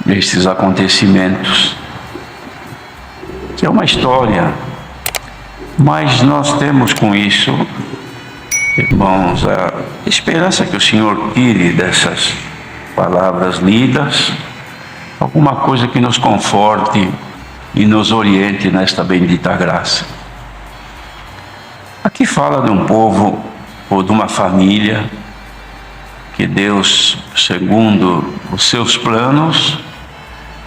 estes acontecimentos, que é uma história, mas nós temos com isso, irmãos, a esperança que o Senhor tire dessas palavras lidas, alguma coisa que nos conforte e nos oriente nesta bendita graça. Aqui fala de um povo ou de uma família que Deus, segundo os seus planos,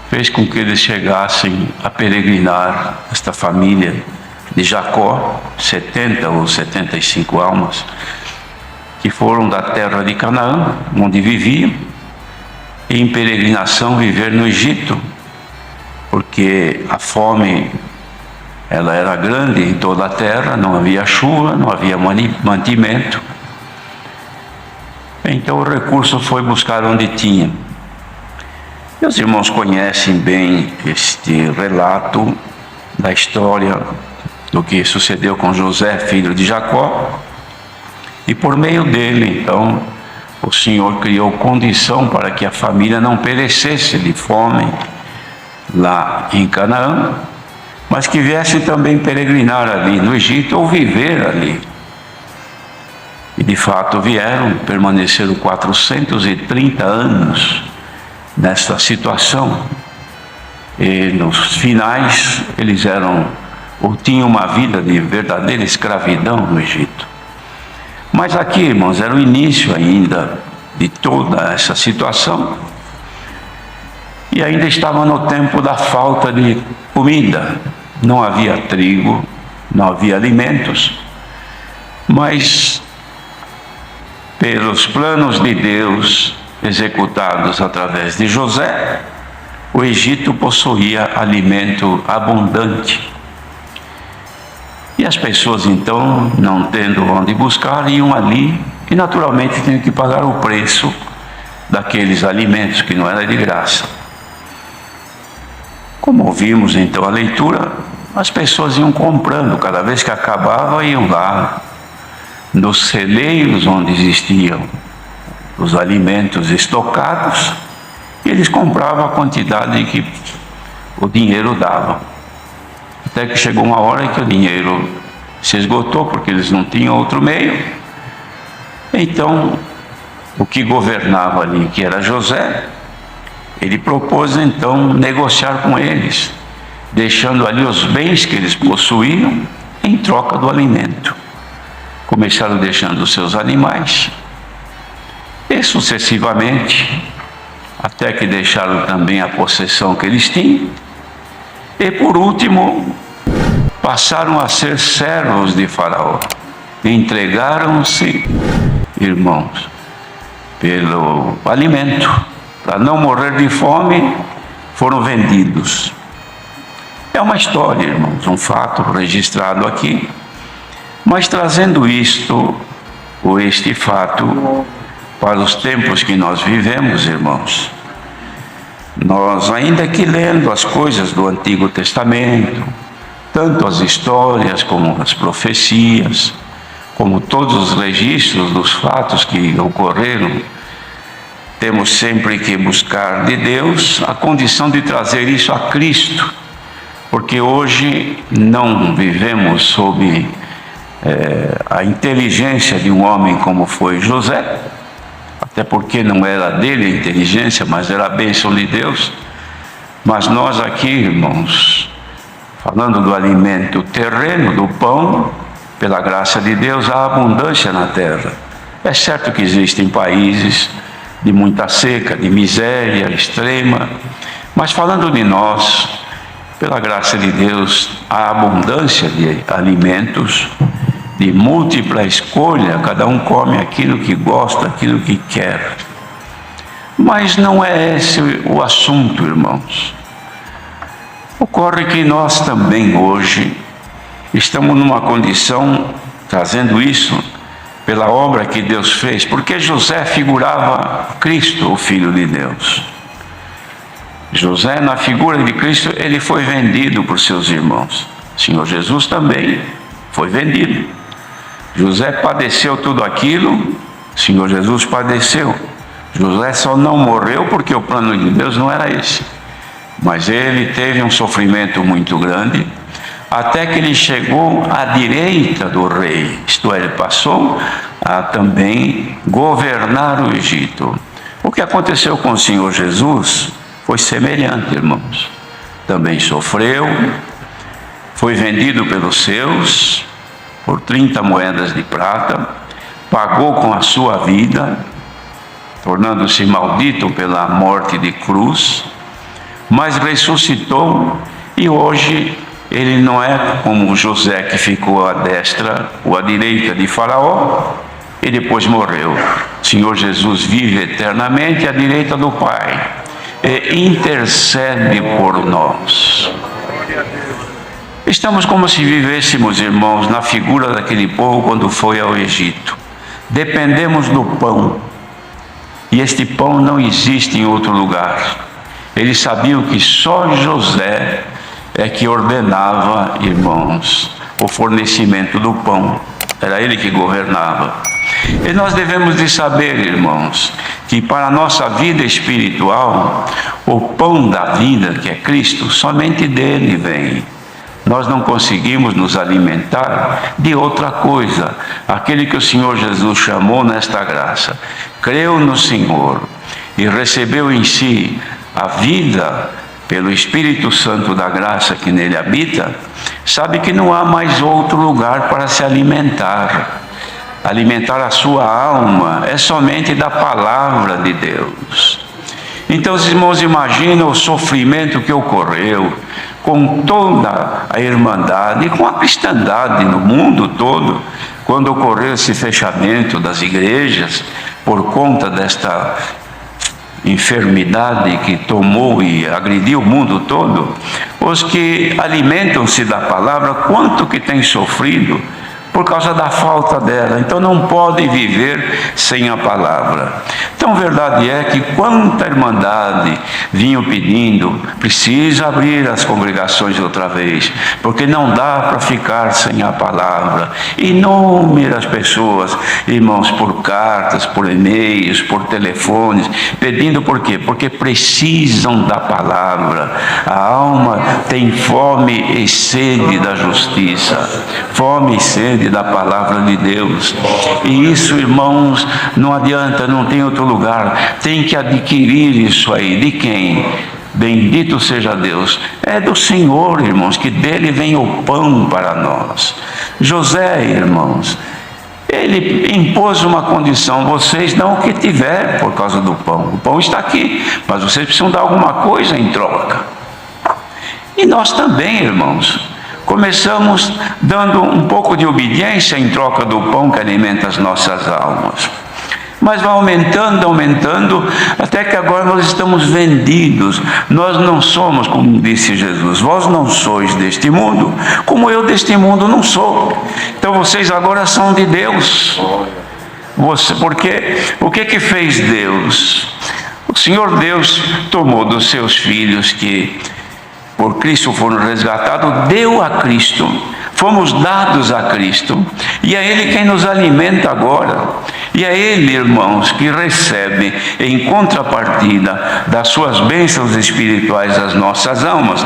fez com que eles chegassem a peregrinar, esta família de Jacó, 70 ou 75 almas, que foram da terra de Canaã, onde viviam, e em peregrinação viver no Egito, porque a fome ela era grande em toda a terra, não havia chuva, não havia mantimento. Então o recurso foi buscar onde tinha. Meus irmãos conhecem bem este relato da história do que sucedeu com José, filho de Jacó, e por meio dele, então, o Senhor criou condição para que a família não perecesse de fome lá em Canaã, mas que viessem também peregrinar ali no Egito ou viver ali. E de fato vieram, permaneceram 430 anos nesta situação. E nos finais eles tinham uma vida de verdadeira escravidão no Egito. Mas aqui, irmãos, era o início ainda de toda essa situação. E ainda estava no tempo da falta de comida. Não havia trigo, não havia alimentos. Mas pelos planos de Deus executados através de José, o Egito possuía alimento abundante. E as pessoas então, não tendo onde buscar, iam ali e naturalmente tinham que pagar o preço daqueles alimentos, que não era de graça. Como ouvimos então a leitura, as pessoas iam comprando, cada vez que acabava iam lá nos celeiros onde existiam os alimentos estocados, e eles compravam a quantidade que o dinheiro dava. Até que chegou uma hora que o dinheiro se esgotou, porque eles não tinham outro meio. Então, o que governava ali, que era José, ele propôs então negociar com eles, deixando ali os bens que eles possuíam em troca do alimento. Começaram deixando os seus animais, e sucessivamente, até que deixaram também a possessão que eles tinham, e por último, passaram a ser servos de Faraó. Entregaram-se, irmãos, pelo alimento. Para não morrer de fome, foram vendidos. É uma história, irmãos, um fato registrado aqui, mas trazendo este fato para os tempos que nós vivemos, irmãos. Nós, ainda que lendo as coisas do Antigo Testamento, tanto as histórias como as profecias, como todos os registros dos fatos que ocorreram, temos sempre que buscar de Deus a condição de trazer isso a Cristo, porque hoje não vivemos sob a inteligência de um homem como foi José, até porque não era dele a inteligência, mas era a bênção de Deus. Mas nós aqui, irmãos, falando do alimento terreno, do pão, pela graça de Deus, há abundância na terra. É certo que existem países de muita seca, de miséria extrema, mas falando de nós, pela graça de Deus, há abundância de alimentos, de múltipla escolha, cada um come aquilo que gosta, aquilo que quer. Mas não é esse o assunto, irmãos. Ocorre que nós também hoje estamos numa condição, trazendo isso pela obra que Deus fez, porque José figurava Cristo, o Filho de Deus. José, na figura de Cristo, ele foi vendido por seus irmãos. O Senhor Jesus também foi vendido. José padeceu tudo aquilo, o Senhor Jesus padeceu. José só não morreu porque o plano de Deus não era esse. Mas ele teve um sofrimento muito grande, até que ele chegou à direita do rei. Isto é, ele passou a também governar o Egito. O que aconteceu com o Senhor Jesus foi semelhante, irmãos. Também sofreu, foi vendido pelos seus por 30 moedas de prata, pagou com a sua vida, tornando-se maldito pela morte de cruz, mas ressuscitou, e hoje ele não é como José, que ficou à destra ou à direita de Faraó e depois morreu. O Senhor Jesus vive eternamente à direita do Pai e intercede por nós. Estamos como se vivêssemos, irmãos, na figura daquele povo quando foi ao Egito. Dependemos do pão, e este pão não existe em outro lugar. Eles sabiam que só José é que ordenava, irmãos, o fornecimento do pão. Era ele que governava. E nós devemos de saber, irmãos, que para a nossa vida espiritual, o pão da vida, que é Cristo, somente dele vem. Nós não conseguimos nos alimentar de outra coisa. Aquele que o Senhor Jesus chamou nesta graça, creu no Senhor e recebeu em si a vida pelo Espírito Santo da graça que nele habita, sabe que não há mais outro lugar para se alimentar. Alimentar a sua alma é somente da palavra de Deus. Então, os irmãos, imaginam o sofrimento que ocorreu com toda a irmandade e com a cristandade no mundo todo, quando ocorreu esse fechamento das igrejas por conta desta enfermidade que tomou e agrediu o mundo todo. Os que alimentam-se da palavra, quanto que têm sofrido por causa da falta dela. Então não podem viver sem a palavra. Então verdade é que quanta irmandade vinham pedindo, precisa abrir as congregações outra vez, porque não dá para ficar sem a palavra. Inúmeras pessoas, irmãos, por cartas, por e-mails, por telefones, pedindo por quê? Porque precisam da palavra. A alma tem fome e sede da justiça, fome e sede da palavra de Deus. E isso, irmãos, não adianta, não tem outro lugar. Tem que adquirir isso aí. De quem? Bendito seja Deus. É do Senhor, irmãos, que dele vem o pão para nós. José, irmãos, ele impôs uma condição: vocês dão o que tiver por causa do pão. O pão está aqui, mas vocês precisam dar alguma coisa em troca. E nós também, irmãos, começamos dando um pouco de obediência em troca do pão que alimenta as nossas almas. Mas vai aumentando, até que agora nós estamos vendidos. Nós não somos, como disse Jesus, vós não sois deste mundo, como eu deste mundo não sou. Então vocês agora são de Deus. Porque o que fez Deus? O Senhor Deus tomou dos seus filhos que por Cristo foram resgatados, deu a Cristo, fomos dados a Cristo, e é Ele quem nos alimenta agora, e é Ele, irmãos, que recebe em contrapartida das suas bênçãos espirituais as nossas almas.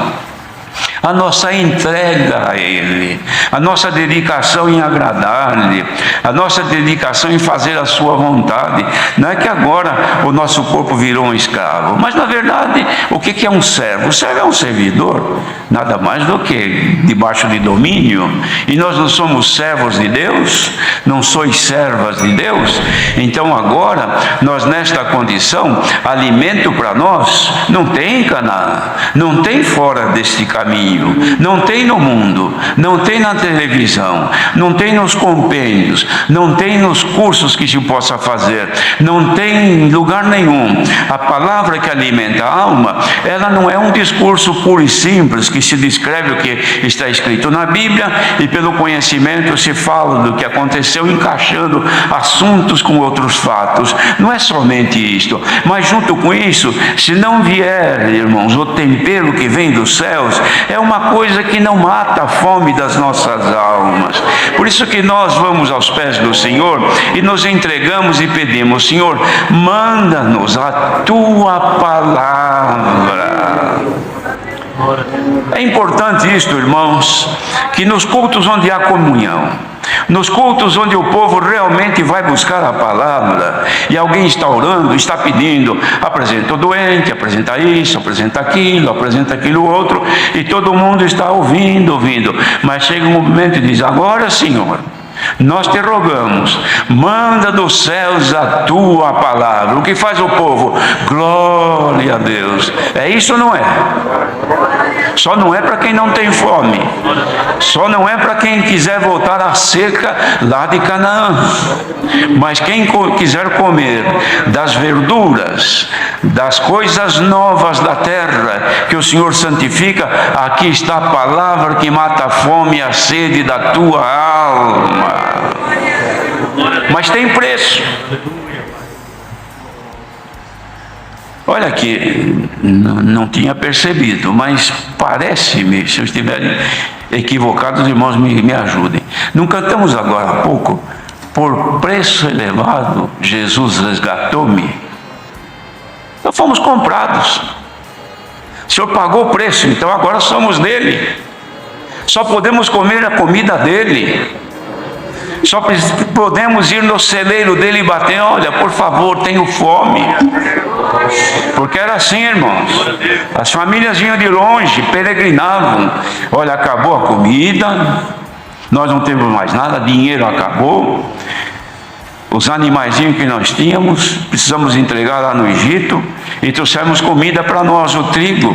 A nossa entrega a Ele, a nossa dedicação em agradar-lhe, a nossa dedicação em fazer a sua vontade. Não é que agora o nosso corpo virou um escravo, mas na verdade, o que é um servo? O servo é um servidor, nada mais do que debaixo de domínio. E nós não somos servos de Deus? Não sois servas de Deus? Então agora, nós nesta condição, alimento para nós não tem em Canaã, não tem fora deste caminho, não tem no mundo, não tem na televisão, não tem nos compêndios, não tem nos cursos que se possa fazer, não tem em lugar nenhum. A palavra que alimenta a alma ela não é um discurso puro e simples que se descreve o que está escrito na Bíblia e pelo conhecimento se fala do que aconteceu, encaixando assuntos com outros fatos. Não é somente isto, mas junto com isso, se não vier, irmãos, o tempero que vem dos céus, é uma coisa que não mata a fome das nossas almas. Por isso que nós vamos aos pés do Senhor e nos entregamos e pedimos: Senhor, manda-nos a tua palavra. É importante isto, irmãos, que nos cultos onde há comunhão, nos cultos onde o povo realmente vai buscar a palavra, e alguém está orando, está pedindo, apresenta o doente, apresenta isso, apresenta aquilo outro, e todo mundo está ouvindo, mas chega um momento e diz: agora, Senhor, nós te rogamos, manda dos céus a tua palavra. O que faz o povo? Glória a Deus. É isso ou não é? Só não é para quem não tem fome, só não é para quem quiser voltar à seca lá de Canaã, mas quem quiser comer das verduras, das coisas novas da terra que o Senhor santifica, aqui está a palavra que mata a fome e a sede da tua alma. Mas tem preço. Olha aqui, não tinha percebido, mas parece-me, se eu estiver equivocado, os irmãos me ajudem. Não cantamos agora há pouco: por preço elevado, Jesus resgatou-me. Nós fomos comprados. O Senhor pagou o preço, então agora somos dele. Só podemos comer a comida dele. Só podemos ir no celeiro dele e bater: olha, por favor, tenho fome. Porque era assim, irmãos. As famílias vinham de longe, peregrinavam. Olha, acabou a comida, nós não temos mais nada, dinheiro acabou, os animaizinhos que nós tínhamos, precisamos entregar lá no Egito, e trouxemos comida para nós, o trigo.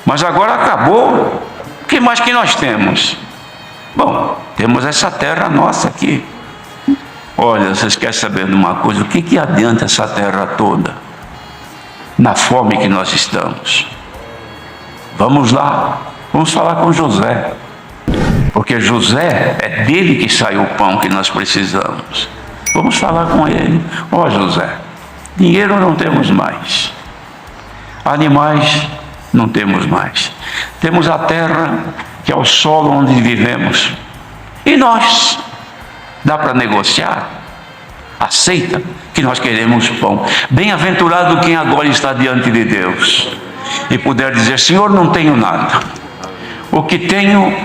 Mas agora acabou. O que mais que nós temos? Bom, temos essa terra nossa aqui. Olha, vocês querem saber de uma coisa? O que adianta essa terra toda na fome que nós estamos? Vamos lá, vamos falar com José, porque José, é dele que sai o pão que nós precisamos. Vamos falar com ele: ó José, dinheiro não temos mais, animais não temos mais, temos a terra que é o solo onde vivemos, e nós, dá para negociar? Aceita que nós queremos pão. Bem-aventurado quem agora está diante de Deus e puder dizer: Senhor, não tenho nada, o que tenho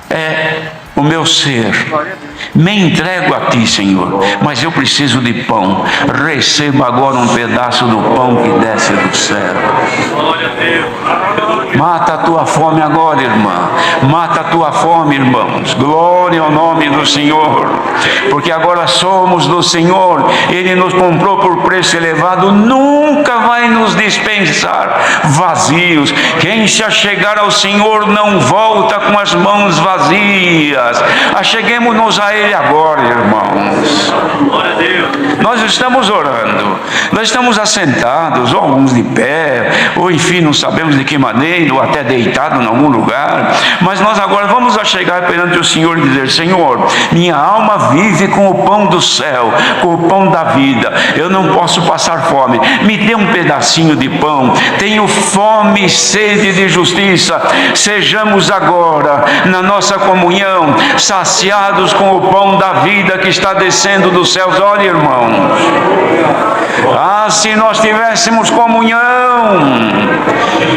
é o meu ser, me entrego a ti, Senhor, mas eu preciso de pão. Receba agora um pedaço do pão que desce do céu. Mata a tua fome agora, irmã. Mata a tua fome, irmãos. Glória ao nome do Senhor, porque agora somos do Senhor. Ele nos comprou por preço elevado, nunca vai nos dispensar vazios. Quem se achegar ao Senhor não volta com as mãos vazias. Acheguemos-nos a Ele agora, irmãos. Nós estamos orando, nós estamos assentados, ou alguns de pé, ou enfim, não sabemos de que maneira, ou até deitado em algum lugar, mas nós agora vamos chegar perante o Senhor e dizer: Senhor, minha alma vive com o pão do céu, com o pão da vida, eu não posso passar fome, me dê um pedacinho de pão, tenho fome e sede de justiça. Sejamos agora, na nossa comunhão, saciados com o pão da vida que está descendo dos céus. Olha, irmãos, se nós tivéssemos comunhão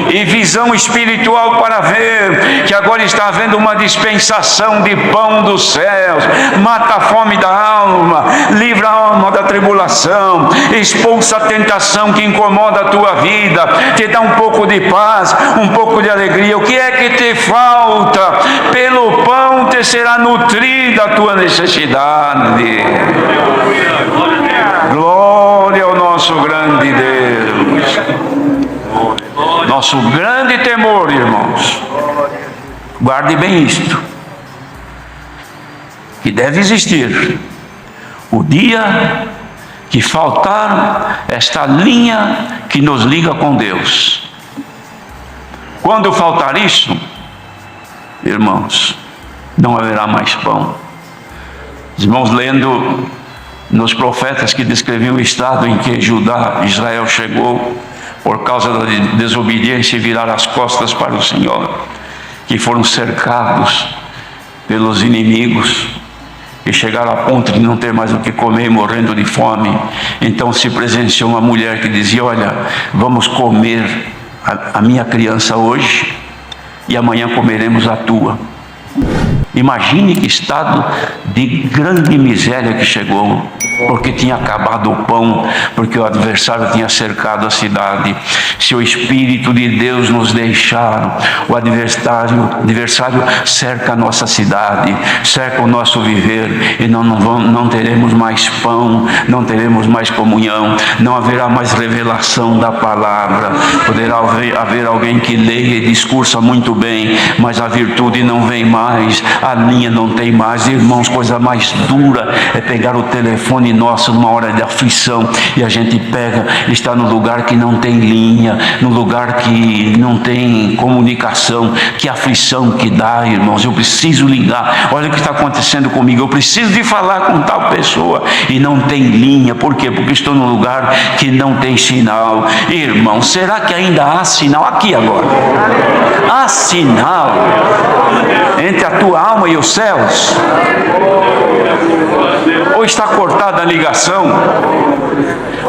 e visão espiritual para ver que agora está havendo uma dispensação de pão dos céus, mata a fome da alma, livra a alma da tribulação, expulsa a tentação que incomoda a tua vida, te dá um pouco de paz, um pouco de alegria. O que é que te falta? Pelo pão te será nutrida a tua necessidade. Glória ao nosso grande Deus. Nosso grande temor, irmãos, guarde bem isto, que deve existir: o dia que faltar esta linha que nos liga com Deus, Quando faltar isso, irmãos, não haverá mais pão. Os irmãos, lendo nos profetas que descreviam o estado em que Israel chegou por causa da desobediência e virar as costas para o Senhor, que foram cercados pelos inimigos e chegaram a ponto de não ter mais o que comer, morrendo de fome. Então se presenciou uma mulher que dizia: olha, vamos comer a minha criança hoje e amanhã comeremos a tua. Imagine que estado de grande miséria que chegou, porque tinha acabado o pão, porque o adversário tinha cercado a cidade. Se o Espírito de Deus nos deixar, o adversário cerca a nossa cidade, cerca o nosso viver, e não teremos mais pão, não teremos mais comunhão, não haverá mais revelação da palavra. Poderá haver alguém que leia e discursa muito bem, mas a virtude não vem mais, a linha não tem mais. Irmãos, coisa mais dura é pegar o telefone nosso numa hora de aflição, e a gente pega, está no lugar que não tem linha, no lugar que não tem comunicação. Que aflição que dá, irmãos. Eu preciso ligar, olha o que está acontecendo comigo, eu preciso de falar com tal pessoa e não tem linha. Por quê? Porque estou num lugar que não tem sinal. Irmão, será que ainda há sinal aqui agora? Há sinal entre a tua alma e os céus? Ou está cortada a ligação?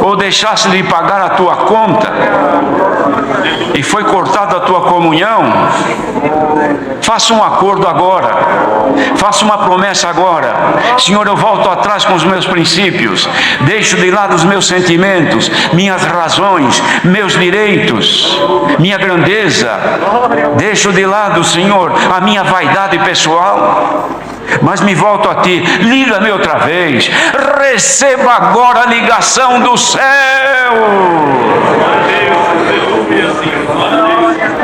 Ou deixaste de pagar a tua conta e foi cortada a tua comunhão? Faça um acordo agora, faça uma promessa agora: Senhor, eu volto atrás com os meus princípios, deixo de lado os meus sentimentos, minhas razões, meus direitos, minha grandeza, deixo de lado, Senhor, a minha vaidade pessoal, mas me volto a Ti. Liga-me outra vez, receba agora a ligação do céu.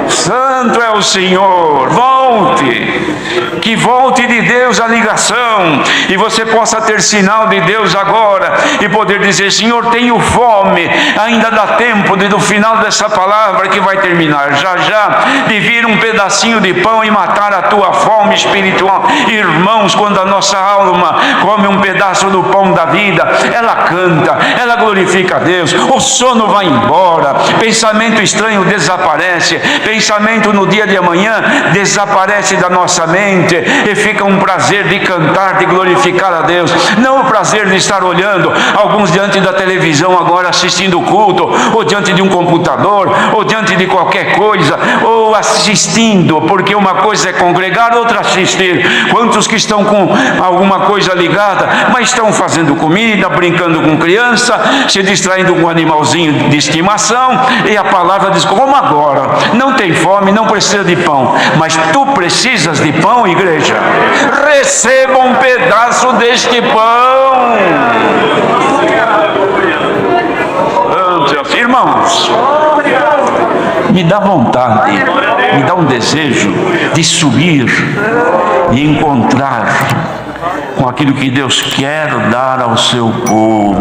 Santo é o Senhor. Volte, que volte de Deus a ligação, e você possa ter sinal de Deus agora, e poder dizer: Senhor, tenho fome. Ainda dá tempo de, no final dessa palavra, que vai terminar já já, de vir um pedacinho de pão e matar a tua fome espiritual. Irmãos, quando a nossa alma come um pedaço do pão da vida, ela canta, ela glorifica a Deus, o sono vai embora, pensamento estranho desaparece, pensamento no dia de amanhã desaparece da nossa mente, e fica um prazer de cantar, de glorificar a Deus. Não o prazer de estar olhando alguns diante da televisão agora, assistindo o culto, ou diante de um computador, ou diante de qualquer coisa, ou assistindo, porque uma coisa é congregar, outra assistir. Quantos que estão com alguma coisa ligada, mas estão fazendo comida, brincando com criança, se distraindo com um animalzinho de estimação, e a palavra diz: como agora? Não tem fome, não precisa de pão, mas tu precisas de pão, igreja. Receba um pedaço deste pão. Irmãos, me dá vontade, me dá um desejo de subir e encontrar com aquilo que Deus quer dar ao seu povo.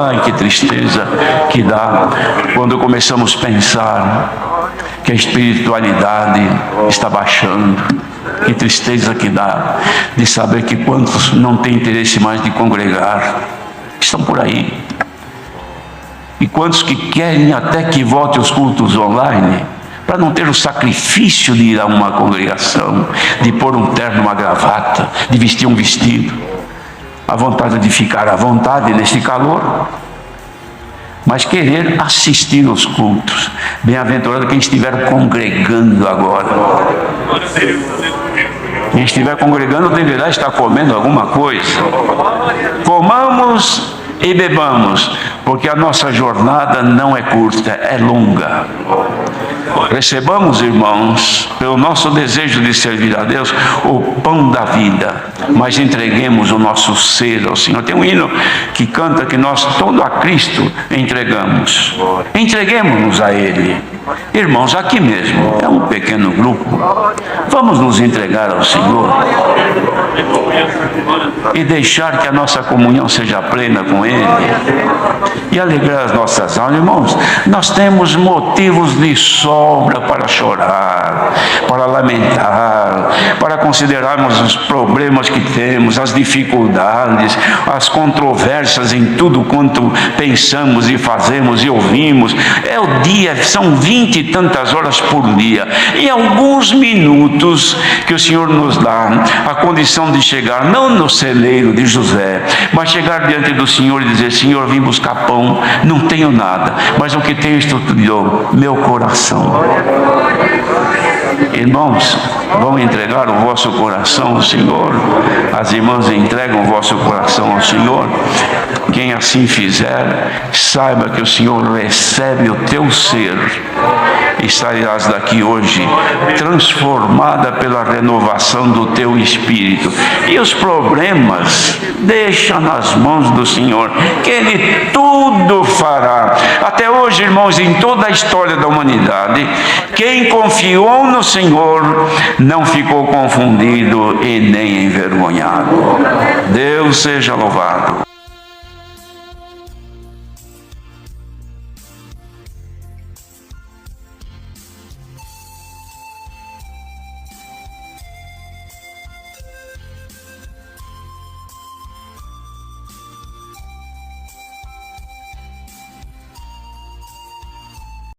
Ai, que tristeza que dá quando começamos a pensar que a espiritualidade está baixando. Que tristeza que dá de saber que quantos não têm interesse mais de congregar estão por aí, e quantos que querem até que volte os cultos online, para não ter o sacrifício de ir a uma congregação, de pôr um terno, uma gravata, de vestir um vestido, a vontade de ficar à vontade neste calor, mas querer assistir aos cultos. Bem-aventurado quem estiver congregando agora. Quem estiver congregando deverá estar comendo alguma coisa. Comamos e bebamos, porque a nossa jornada não é curta, é longa. Recebamos, irmãos, pelo nosso desejo de servir a Deus, o pão da vida, mas entreguemos o nosso ser ao Senhor. Tem um hino que canta que nós todo a Cristo entregamos. Entreguemos-nos a Ele. Irmãos, aqui mesmo, é um pequeno grupo. Vamos nos entregar ao Senhor e deixar que a nossa comunhão seja plena com Ele e alegrar as nossas almas. Irmãos, nós temos motivos de sobra para chorar, para lamentar, para considerarmos os problemas que temos, as dificuldades, as controvérsias em tudo quanto pensamos e fazemos e ouvimos. É o dia, são 20 e tantas horas por dia, e alguns minutos que o Senhor nos dá a condição de chegar, não no celeiro de José, mas chegar diante do Senhor e dizer: Senhor, vim buscar pão, não tenho nada, mas o que tenho isto te dou, meu coração. Irmãos, vão entregar o vosso coração ao Senhor? As irmãs entregam o vosso coração ao Senhor? Quem assim fizer, saiba que o Senhor recebe o teu ser e sairás daqui hoje transformada pela renovação do teu espírito. E os problemas, deixa nas mãos do Senhor, que Ele tudo fará. Até hoje, irmãos, em toda a história da humanidade, quem confiou no Senhor não ficou confundido e nem envergonhado. Deus seja louvado.